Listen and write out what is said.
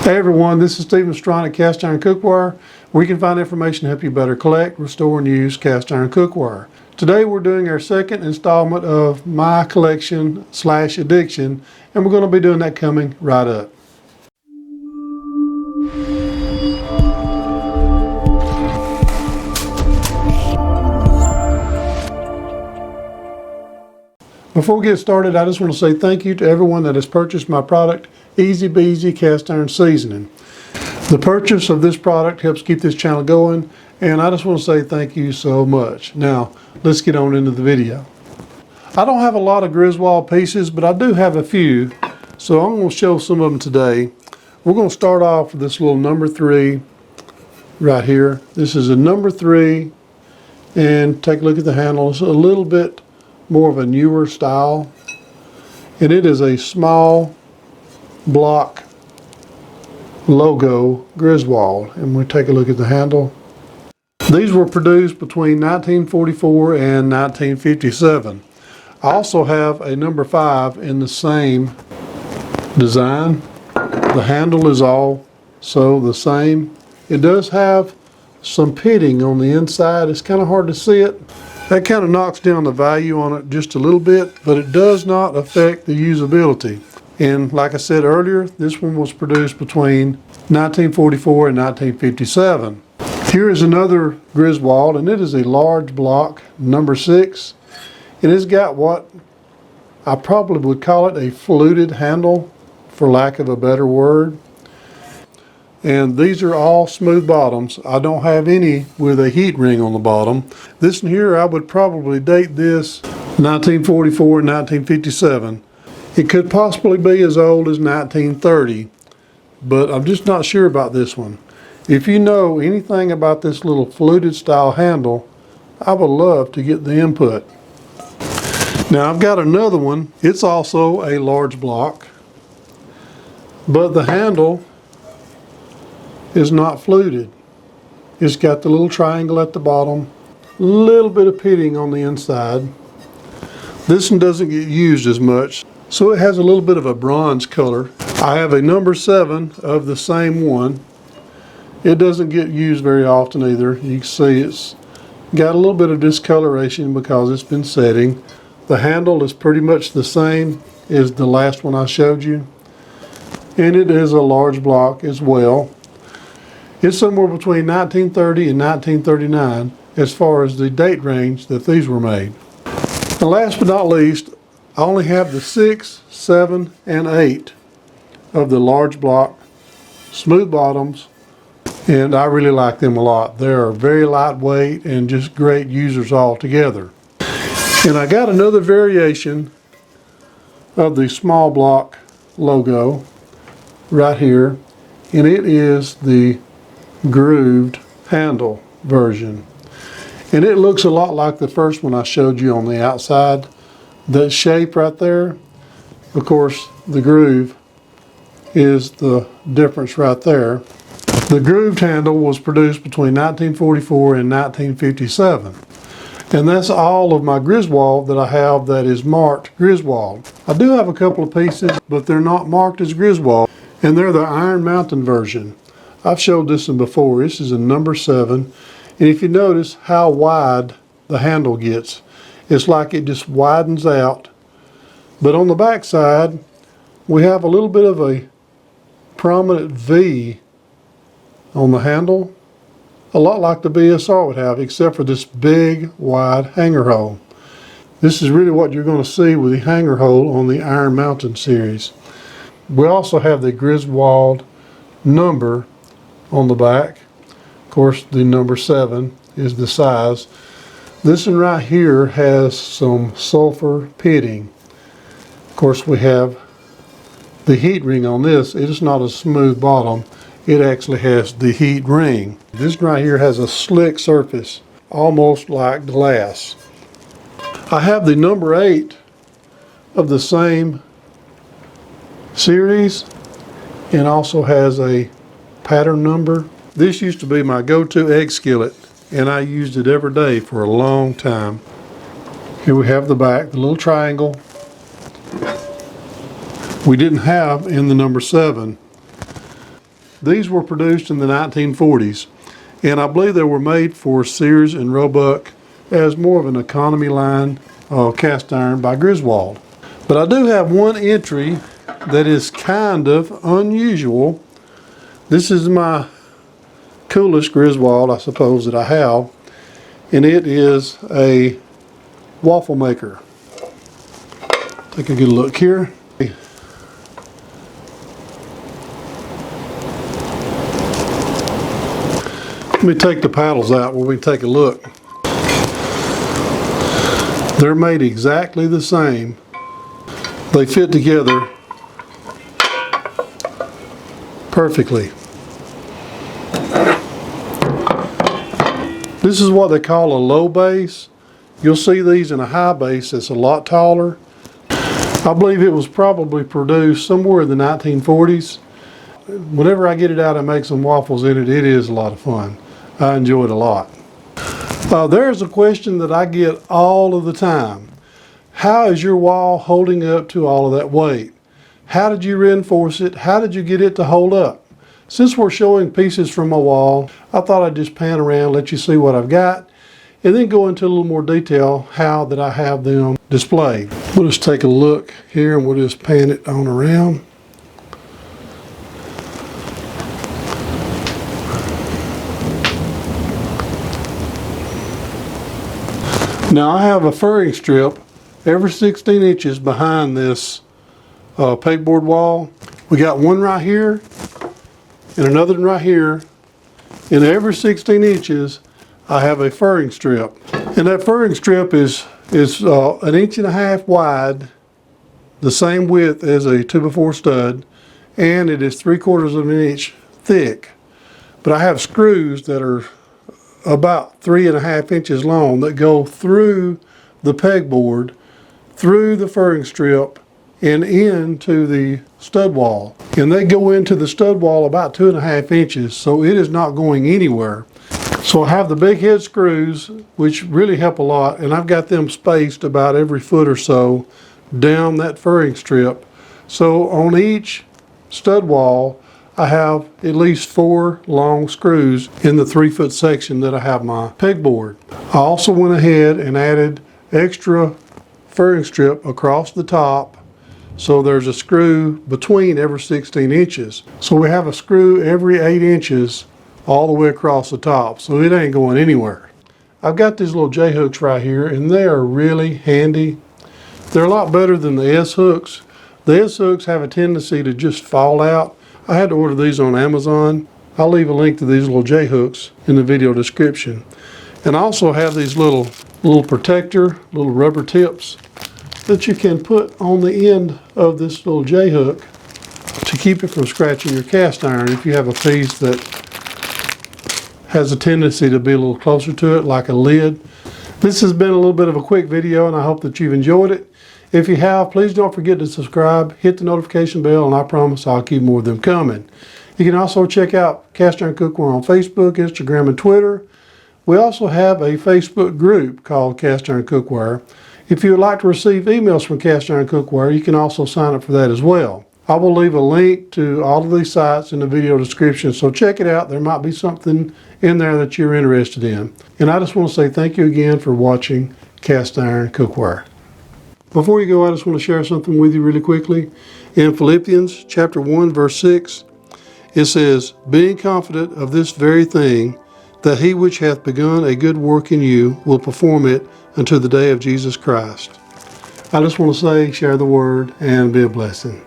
Hey everyone, this is Stephen Strawn at Cast Iron Cookware, where you can find information to help you better collect, restore, and use cast iron cookware. Today we're doing our second installment of my collection / addiction, and we're going to be doing that coming right up. Before we get started, I just want to say thank you to everyone that has purchased my product, Easy Beezy Cast Iron Seasoning. The purchase of this product helps keep this channel going, and I just want to say thank you so much. Now, let's get on into the video. I don't have a lot of Griswold pieces, but I do have a few, so I'm going to show some of them today. We're going to start off with this little number 3 right here. This is a number 3, and take a look at the handle. It's a little bit more of a newer style, and it is a small block logo Griswold, and we'll take a look at the handle. These were produced between 1944 and 1957. I also have a number 5 in the same design. The handle is also the same. It does have some pitting on the inside. It's kind of hard to see it. That kind of knocks down the value on it just a little bit, but it does not affect the usability. And like I said earlier, this one was produced between 1944 and 1957. Here is another Griswold, and it is a large block, number 6. And it's got what I probably would call it a fluted handle, for lack of a better word. And these are all smooth bottoms. I don't have any with a heat ring on the bottom. This one here, I would probably date this 1944 and 1957. It could possibly be as old as 1930, but I'm just not sure about this one. If you know anything about this little fluted style handle, I would love to get the input. Now I've got another one. It's also a large block, but the handle is not fluted. It's got the little triangle at the bottom, a little bit of pitting on the inside. This one doesn't get used as much, so it has a little bit of a bronze color. I have a number 7 of the same one. It doesn't get used very often either. You can see it's got a little bit of discoloration because it's been setting. The handle is pretty much the same as the last one I showed you, and it is a large block as well. It's somewhere between 1930 and 1939 as far as the date range that these were made. And last but not least, I only have the 6, 7, and 8 of the large block smooth bottoms, and I really like them a lot. They are very lightweight and just great users altogether. And I got another variation of the small block logo right here, and it is the grooved handle version, and it looks a lot like the first one I showed you on the outside. That shape right there, of course the groove is the difference right there. The grooved handle was produced between 1944 and 1957, and that's all of my Griswold that I have that is marked Griswold. I do have a couple of pieces, but they're not marked as Griswold, and they're the Iron Mountain version. I've showed this one before. This is a number 7, and if you notice how wide the handle gets, it's like it just widens out. But on the back side, we have a little bit of a prominent V on the handle, a lot like the BSR would have, except for this big wide hanger hole. This is really what you're going to see with the hanger hole on the Iron Mountain series. We also have the Griswold number on the back. Of course, the number 7 is the size. This one right here has some sulfur pitting. Of course, we have the heat ring on this. It is not a smooth bottom. It actually has the heat ring. This one right here has a slick surface, almost like glass. I have the number 8 of the same series, and also has a pattern number. This used to be my go-to egg skillet, and I used it every day for a long time. Here we have the back, the little triangle. We didn't have in the number 7. These were produced in the 1940s, and I believe they were made for Sears and Roebuck as more of an economy line cast iron by Griswold. But I do have one entry that is kind of unusual. This is my coolest Griswold, I suppose, that I have, and it is a waffle maker. Take a good look here. Let me take the paddles out where we take a look. They're made exactly the same. They fit together perfectly. This is what they call a low base. You'll see these in a high base that's a lot taller. I believe it was probably produced somewhere in the 1940s. Whenever I get it out and make some waffles in it, it is a lot of fun. I enjoy it a lot. There's a question that I get all of the time. How is your wall holding up to all of that weight? How did you reinforce it? How did you get it to hold up? Since we're showing pieces from my wall, I thought I'd just pan around, let you see what I've got, and then go into a little more detail how that I have them displayed. We'll just take a look here and we'll just pan it on around. Now I have a furring strip every 16 inches behind this pegboard wall. We got one right here and another one right here, and every 16 inches I have a furring strip, and that furring strip is an inch and a half wide, the same width as a 2x4 stud, and it is 3/4 of an inch thick. But I have screws that are about 3.5 inches long that go through the pegboard, through the furring strip, and into the stud wall. And they go into the stud wall about 2.5 inches, so it is not going anywhere. So I have the big head screws, which really help a lot, and I've got them spaced about every foot or so down that furring strip. So on each stud wall, I have at least 4 long screws in the 3-foot section that I have my pegboard. I also went ahead and added extra furring strip across the top, so there's a screw between every 16 inches. So we have a screw every 8 inches all the way across the top, so it ain't going anywhere. I've got these little J hooks right here, and they are really handy. They're a lot better than the S hooks. The S hooks have a tendency to just fall out. I had to order these on Amazon. I'll leave a link to these little J hooks in the video description. And I also have these little protector, little rubber tips that you can put on the end of this little J hook to keep it from scratching your cast iron if you have a piece that has a tendency to be a little closer to it, like a lid. This has been a little bit of a quick video, and I hope that you've enjoyed it. If you have, please don't forget to subscribe, hit the notification bell, and I promise I'll keep more of them coming. You can also check out Cast Iron Cookware on Facebook, Instagram, and Twitter. We also have a Facebook group called Cast Iron Cookware. If you would like to receive emails from Cast Iron Cookware, you can also sign up for that as well. I will leave a link to all of these sites in the video description, so check it out. There might be something in there that you're interested in. And I just want to say thank you again for watching Cast Iron Cookware. Before you go, I just want to share something with you really quickly. In Philippians chapter 1, verse 6, it says, "Being confident of this very thing, that he which hath begun a good work in you will perform it unto the day of Jesus Christ." I just want to say, share the word and be a blessing.